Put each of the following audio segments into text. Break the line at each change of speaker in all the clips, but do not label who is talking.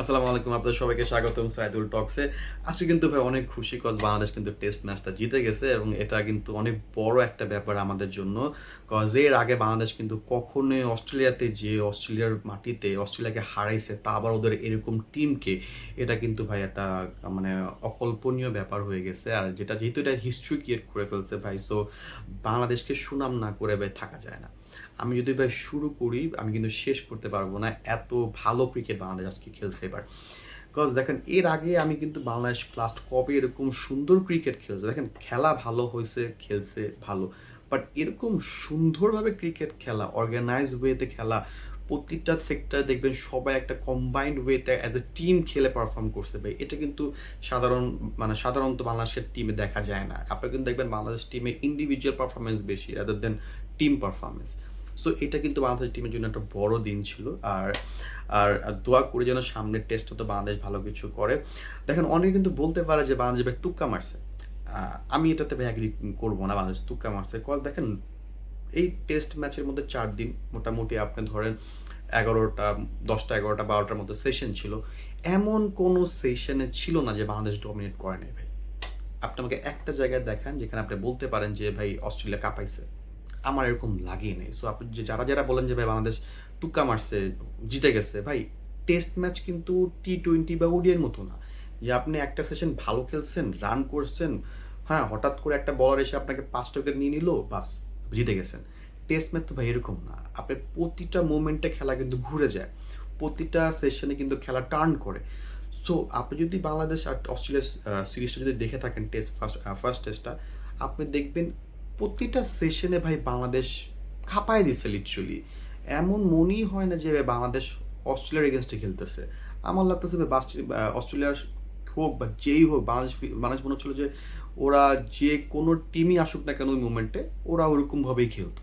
আসসালামু আলাইকুম, আপনাদের সবাইকে স্বাগতম সাইদুল টকসে। আজকে কিন্তু ভাই অনেক খুশি কজ বাংলাদেশ কিন্তু টেস্ট ম্যাচটা জিতে গেছে এবং এটা কিন্তু অনেক বড় একটা ব্যাপার আমাদের জন্য। কজ এর আগে বাংলাদেশ কিন্তু কখনোই অস্ট্রেলিয়াতে যেয়ে অস্ট্রেলিয়ার মাটিতে অস্ট্রেলিয়াকে হারাইছে, তা আবার ওদের এরকম টিমকে। এটা কিন্তু ভাই একটা মানে অকল্পনীয় ব্যাপার হয়ে গেছে। আর যেহেতু এটা হিস্ট্রি ক্রিয়েট করে ফেলছে ভাই, সো বাংলাদেশকে সুনাম না করে ভাই থাকা যায় না। আমি যদি ভাই শুরু করি, আমি কিন্তু শেষ করতে পারবো না। এত ভালো ক্রিকেট বাংলাদেশ আজকে খেলছে এবার। বিকজ দেখেন, এর আগে আমি কিন্তু বাংলাদেশ লাস্ট কবে এরকম সুন্দর ক্রিকেট খেলছে, দেখেন খেলা ভালো হয়েছে, খেলছে ভালো, বাট এরকম সুন্দরভাবে ক্রিকেট খেলা, অর্গানাইজ ওয়েতে খেলা, প্রতিটা সেক্টর দেখবেন সবাই একটা কম্বাইন্ড ওয়েতে অ্যাজ এ টিম খেলে পারফর্ম করছে ভাই। এটা কিন্তু সাধারণত বাংলাদেশের টিমে দেখা যায় না। আপনি কিন্তু দেখবেন বাংলাদেশ টিমে ইন্ডিভিজুয়াল পারফরমেন্স বেশি rather than team performance. So এটা কিন্তু বাংলাদেশ টিমের জন্য একটা বড় দিন ছিল। আর আর দোয়া করি যেন সামনের টেস্টে তো বাংলাদেশ ভালো কিছু করে। দেখেন, অনেকে কিন্তু বলতে পারে যে বাংলাদেশ ভাই তুক্কা মারছে। আমি এটাতে ভাই এগ্রি করবো না, বাংলাদেশ তুক্কা মারছে। কজ দেখেন, এই টেস্ট ম্যাচের মধ্যে ৪ দিন মোটামুটি আপনি ধরেন ১১টা, ১০টা, ১১টা, ১২টার মতো সেশন ছিল। এমন কোনো সেশনে ছিল না যে বাংলাদেশ ডমিনেট করে নাই ভাই। আপনি আমাকে একটা জায়গায় দেখান যেখানে আপনি বলতে পারেন যে ভাই অস্ট্রেলিয়া কাঁপাইছে। আমার এরকম লাগেই নাই। সো আপনি যারা বলেন যে ভাই বাংলাদেশ টুক্কা মারছে, জিতে গেছে, ভাই টেস্ট ম্যাচ কিন্তু টি-20 বা ওডিআই এর মতো না। যে আপনি একটা সেশন ভালো খেলছেন, রান করছেন, হ্যাঁ, হঠাৎ করে একটা বলার এসে আপনাকে ৫ টা উইকেট নিয়ে নিল, বাস জিতে গেছেন। টেস্ট ম্যাচ তো ভাই এরকম না। আপনার প্রতিটা মোমেন্টে খেলা কিন্তু ঘুরে যায়। প্রতিটা সেশনে কিন্তু খেলা টার্ন করে। সো আপনি যদি বাংলাদেশ আর অস্ট্রেলিয়ার সিরিজটা যদি দেখে থাকেন, ফার্স্ট টেস্টটা, আপনি দেখবেন প্রতিটা সেশনে ভাই বাংলাদেশ খাপায় দিচ্ছে লিটারালি। এমন মনেই হয় না যে বাংলাদেশ অস্ট্রেলিয়ার এগেনস্টে খেলতেছে। আমার লাগতেছে যে অস্ট্রেলিয়ার হোক বা যেই হোক, বাংলাদেশ মনে হচ্ছিল যে ওরা যে কোনো টিমই আসুক না কেন ওই মুমেন্টে, ওরা ওরকমভাবেই খেলতো।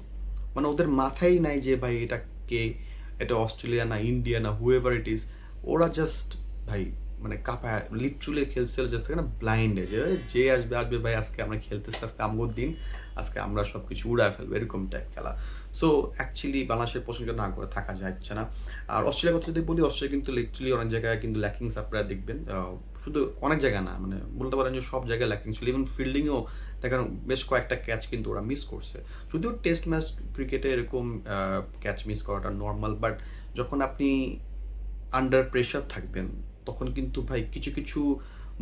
মানে ওদের মাথায় নাই যে ভাই এটা কে, এটা অস্ট্রেলিয়া না ইন্ডিয়া না হুয়েভার ইট ইজ। ওরা জাস্ট ভাই মানে কাঁপায় লিটারালি খেলছিল, জাস্ট না ব্লাইন্ডে যে যে আসবে আসবে ভাই, আজকে আমরা খেলতেছি, আজকে আমগোর দিন, আজকে আমরা সব কিছু উড়ায় ফেলবো, এরকম টাইপ খেলা। সো অ্যাকচুয়ালি বাংলাদেশের প্রশংসা না করে থাকা যাচ্ছে না। আর অস্ট্রেলিয়ার কথা যদি বলি, অস্ট্রেলিয়া কিন্তু লিটারালি অনেক জায়গায় কিন্তু ল্যাকিংস আপনারা দেখবেন। শুধু অনেক জায়গায় না, মানে বলতে পারেন যে সব জায়গায় ল্যাকিং ছিল। ইভেন ফিল্ডিংয়েও দেখেন বেশ কয়েকটা ক্যাচ কিন্তু ওরা মিস করছে। যদিও টেস্ট ম্যাচ ক্রিকেটে এরকম ক্যাচ মিস করাটা নর্মাল, বাট যখন আপনি আন্ডার প্রেশার থাকবেন, তখন কিন্তু ভাই কিছু কিছু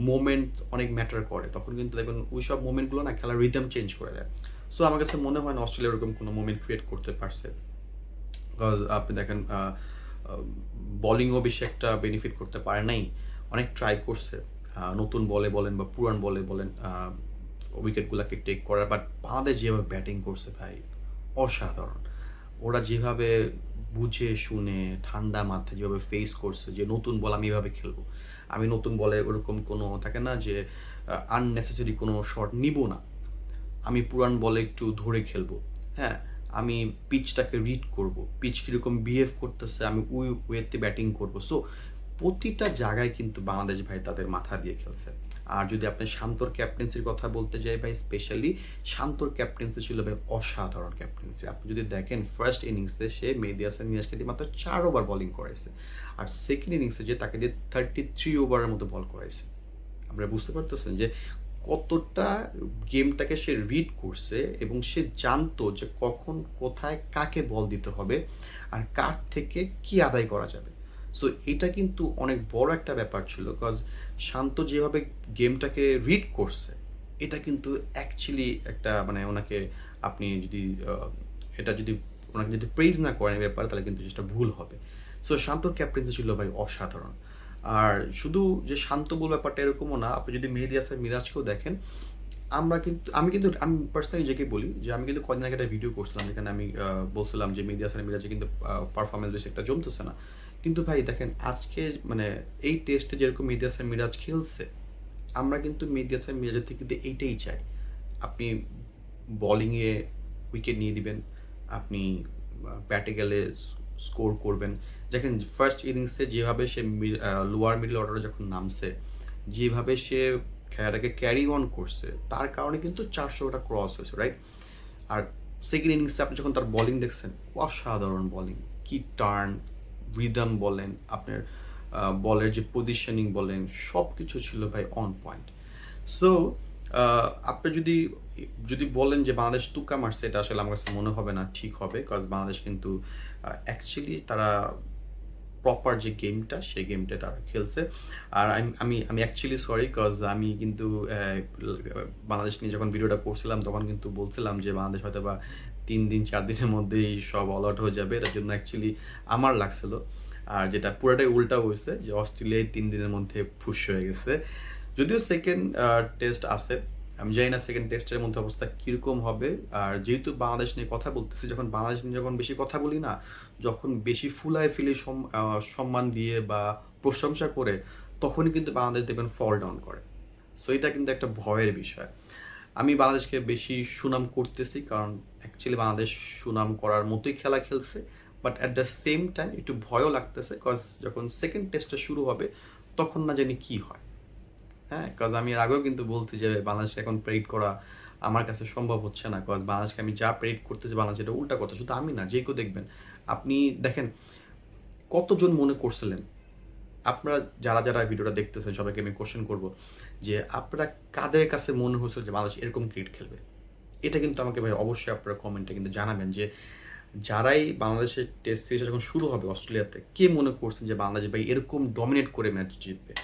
মোমেন্ট অনেক ম্যাটার করে। তখন কিন্তু দেখবেন ওই সব মোমেন্টগুলো না খেলার রিদম চেঞ্জ করে দেয়। সো আমার কাছে মনে হয় না অস্ট্রেলিয়া এরকম কোনো মোমেন্ট ক্রিয়েট করতে পারছে। বিকজ আপনি দেখেন বোলিংও বেশি একটা বেনিফিট করতে পারে নাই। অনেক ট্রাই করছে নতুন বলে বলেন বা পুরান বলে বলেন উইকেটগুলোকে টেক করার, বাট বাংলাদেশ যেভাবে ব্যাটিং করছে ভাই, অসাধারণ। ওরা যেভাবে বুঝে শুনে ঠান্ডা মাথায় যেভাবে ফেস করছে যে নতুন বল আমি এভাবে খেলবো, আমি নতুন বলে ওরকম কোনো থাকে না যে আননেসেসারি কোনো শট নিব না, আমি পুরান বলে একটু ধরে খেলবো, হ্যাঁ, আমি পিচটাকে রিড করব, পিচ কীরকম বিহেভ করতেছে আমি ওই ওয়েতে ব্যাটিং করব। সো প্রতিটা জায়গায় কিন্তু বাংলাদেশ ভাই তাদের মাথা দিয়ে খেলছে। আর যদি আপনি শান্তর ক্যাপ্টেন্সির কথা বলতে যাই ভাই, স্পেশালি শান্তর ক্যাপ্টেন্সি ছিল ভাই অসাধারণ ক্যাপ্টেন্সি। আপনি যদি দেখেন ফার্স্ট ইনিংসে সে মেহেদী হাসান মিরাজকে দিয়ে মাত্র ৪ ওভার বোলিং করাইছে, আর সেকেন্ড ইনিংসে যে তাকে দিয়ে 33 ওভারের মতো বল করাইছে। আপনারা বুঝতে পারতেছেন যে কতটা গেমটাকে সে রিড করছে এবং সে জানতো যে কখন কোথায় কাকে বল দিতে হবে আর কার থেকে কি আদায় করা যাবে। সো এটা কিন্তু অনেক বড় একটা ব্যাপার ছিল, বিকজ শান্ত যেভাবে গেমটাকে রিড করছে, এটা কিন্তু অ্যাকচুয়ালি একটা মানে ওনাকে আপনি যদি এটা যদি ওনাকে যদি প্রেজ না করেন এই ব্যাপারে, তাহলে কিন্তু যেটা ভুল হবে। সো শান্তর ক্যাপ্টেন্সি ছিল ভাই অসাধারণ। আর শুধু যে শান্ত বল ব্যাপারটা এরকমও না, আপনি যদি মেহেদী হাসান মিরাজকেও দেখেন, আমি পার্সোনালি নিজেকে বলি যে আমি কিন্তু কদিন আগে একটা ভিডিও করছিলাম যেখানে আমি বলছিলাম যে মেহেদী হাসান মিরাজে কিন্তু পারফরমেন্স বেশি একটা জমতেছে না। কিন্তু ভাই দেখেন আজকে মানে এই টেস্টে যেরকম মেহেদী হাসান মিরাজ খেলছে, আমরা কিন্তু মেহেদী হাসান মিরাজের থেকে কিন্তু এইটাই চাই। আপনি বোলিংয়ে উইকেট নিয়ে দিবেন, আপনি ব্যাটে গেলে স্কোর করবেন। দেখেন ফার্স্ট ইনিংসে যেভাবে সে লোয়ার মিডল অর্ডারে যখন নামছে, যেভাবে সে খেলাটাকে ক্যারি অন করছে, তার কারণে কিন্তু ৪০০টা ক্রস হয়েছে, রাইট? আর সেকেন্ড ইনিংসে আপনি যখন তার বোলিং দেখছেন, অসাধারণ বোলিং, কি টার্ন, রিদম বলেন, আপনার বলের যে পজিশনিং বলেন সব কিছু ছিল ভাই অন পয়েন্ট। সো আপনি যদি বলেন যে বাংলাদেশ তুক্কা মারছে, এটা আসলে আমার কাছে মনে হবে না ঠিক হবে। কজ বাংলাদেশ কিন্তু অ্যাকচুয়ালি তারা প্রপার যে গেমটা, সেই গেমটা তারা খেলছে। আর আমি অ্যাকচুয়ালি সরি কজ আমি কিন্তু বাংলাদেশ নিয়ে যখন ভিডিওটা করছিলাম তখন কিন্তু বলছিলাম যে বাংলাদেশ হয়তোবা ৩ দিন ৪ দিনের মধ্যেই সব অল আউট হয়ে যাবে। এটার জন্য অ্যাকচুয়ালি আমার লাগছিল। আর যেটা পুরাটাই উল্টা হইছে যে অস্ট্রেলিয়ায় ৩ দিনের মধ্যে ফুস হয়ে গেছে। যদিও সেকেন্ড টেস্ট আছে। আমি জানি না সেকেন্ড টেস্টের মধ্যে অবস্থা কিরকম হবে। আর যেহেতু বাংলাদেশ নিয়ে কথা বলতেছি, যখন বাংলাদেশ নিয়ে যখন বেশি কথা বলি না, যখন বেশি ফুলায় ফেলে সম্মান দিয়ে বা প্রশংসা করে, তখনই কিন্তু বাংলাদেশ দেখবেন ফল ডাউন করে। সো এটা কিন্তু একটা ভয়ের বিষয়। আমি বাংলাদেশকে বেশি সুনাম করতেছি কারণ অ্যাকচুয়ালি বাংলাদেশ সুনাম করার মতোই খেলা খেলছে। But at the same time একটু ভয়ও লাগতেছে কজ যখন সেকেন্ড টেস্টটা শুরু হবে তখন না জানি কি হয়। হ্যাঁ, কজ আমি এর আগেও কিন্তু বলছি যে বাংলাদেশকে এখন প্রেডিক্ট করা আমার কাছে সম্ভব হচ্ছে না। কজ বাংলাদেশকে আমি যা প্রেডিক্ট করতেছি বাংলাদেশ এটা উল্টা কথা। শুধু আমি না, যে কেউ দেখবেন। আপনি দেখেন কতজন মনে করছিলেন, আপনারা যারা ভিডিওটা দেখতেছেন সবাইকে আমি কোয়েশ্চেন করব যে আপনারা কাদের কাছে মনে হয়েছিল যে বাংলাদেশ এরকম ক্রিকেট খেলবে? এটা কিন্তু আমাকে ভাই অবশ্যই আপনারা কমেন্টে কিন্তু জানাবেন যে যারাই বাংলাদেশের টেস্ট সিরিজটা যখন শুরু হবে অস্ট্রেলিয়াতে, কে মনে করছেন যে বাংলাদেশ ভাই এরকম ডমিনেট করে ম্যাচ জিতবে?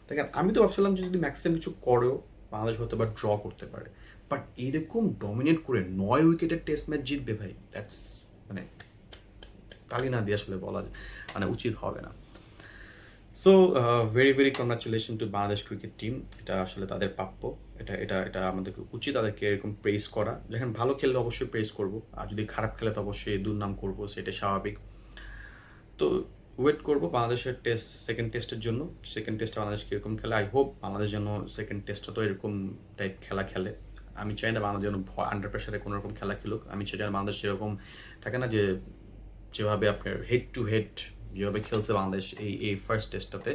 দেখেন আমি তো ভাবছিলাম যে যদি ম্যাক্সিমাম কিছু করেও বাংলাদেশ হয়তো বা ড্র করতে পারে, বাট এরকম ডমিনেট করে ৯ উইকেটের টেস্ট ম্যাচ জিতবে ভাই, দ্যাটস মানে তালি না দিয়ে আসলে বলা মানে উচিত হবে না। So very very congratulation two Bangladesh cricket team. এটা আসলে তাদের প্রাপ্য। এটা আমাদের উচিত তাদেরকে এরকম প্রেইজ করা। যখন ভালো খেললে অবশ্যই প্রেইজ করব, আর যদি খারাপ খেলে তো অবশ্যই দুর্নাম করব, সেটা স্বাভাবিক। তো ওয়েট করব বাংলাদেশের সেকেন্ড টেস্টের জন্য। সেকেন্ড টেস্টে বাংলাদেশ কীরকম খেলে। আই হোপ বাংলাদেশ যেন সেকেন্ড টেস্টটা তো এরকম টাইপ খেলা খেলে। আমি চাই না বাংলাদেশ যেন আন্ডার প্রেশারে কোনো রকম খেলা খেলুক। আমি চাই যেন বাংলাদেশ যেরকম থাকে না যে যেভাবে আপনার হেড টু হেড যেভাবে খেলছে বাংলাদেশ এই ফার্স্ট টেস্টটাতে,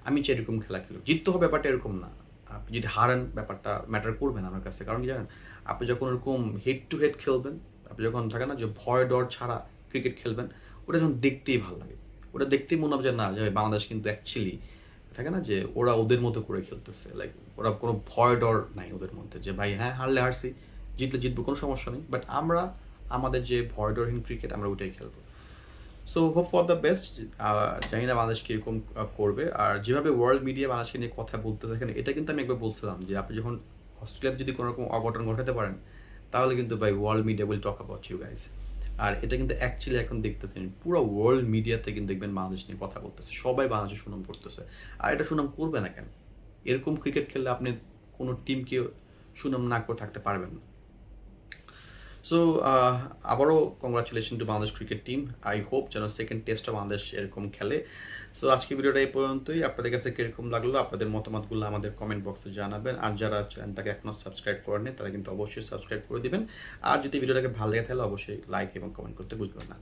আমি চাই এরকম খেলা খেলুক। জিততে হবে ব্যাপারটা এরকম না। আপনি যদি হারান ব্যাপারটা ম্যাটার করবে না আমার কাছে। কারণ কি জানেন, আপনি যখন এরকম হেড টু হেড খেলবেন, আপনি যখন থাকে না যে ভয় ডর ছাড়া ক্রিকেট খেলবেন, ওটা যখন দেখতেই ভালো লাগে। ওটা দেখতেই মনে হবে যে না, যে বাংলাদেশ কিন্তু অ্যাকচুয়ালি থাকে না যে ওরা ওদের মতো করে খেলতেছে। লাইক ওরা কোনো ভয় ডর নাই ওদের মধ্যে যে ভাই হ্যাঁ হারলে হারছি, জিতলে জিতবো, কোনো সমস্যা নেই। বাট আমরা আমাদের যে ভয় ডরহীন ক্রিকেট আমরা ওইটাই খেলবো। So hope for the best. জানি না বাংলাদেশ কীরকম করবে। আর যেভাবে ওয়ার্ল্ড মিডিয়া বাংলাদেশকে নিয়ে কথা বলতে থাকেন, এটা কিন্তু আমি একবার বলছিলাম যে আপনি যখন অস্ট্রেলিয়াতে যদি কোনো রকম অঘটন ঘটাতে পারেন, তাহলে কিন্তু ভাই world media will talk about you guys. আর এটা কিন্তু অ্যাকচুয়ালি এখন দেখতেছেন পুরো ওয়ার্ল্ড মিডিয়াতে কিন্তু দেখবেন বাংলাদেশ নিয়ে কথা বলতেছে, সবাই বাংলাদেশের সুনাম করতেছে। আর এটা সুনাম করবে না কেন? এরকম ক্রিকেট খেললে আপনি কোনো টিমকে সুনাম না করে থাকতে পারবেন না। সো আবারও congratulation two Bangladesh cricket team. I hope যেন সেকেন্ড টেস্টটা বাংলাদেশ এরকম খেলে। সো আজকে ভিডিওটা এই পর্যন্তই। আপনাদের কাছে কীরকম লাগলো আপনাদের মতামতগুলো আমাদের কমেন্ট বক্সে জানাবেন। আর যারা চ্যানেলটাকে এখনও সাবস্ক্রাইব করেনি তারা কিন্তু অবশ্যই সাবস্ক্রাইব করে দিবেন। আর যদি ভিডিওটাকে ভালো লেগে তাহলে অবশ্যই লাইক এবং কমেন্ট করতে ভুলবেন না।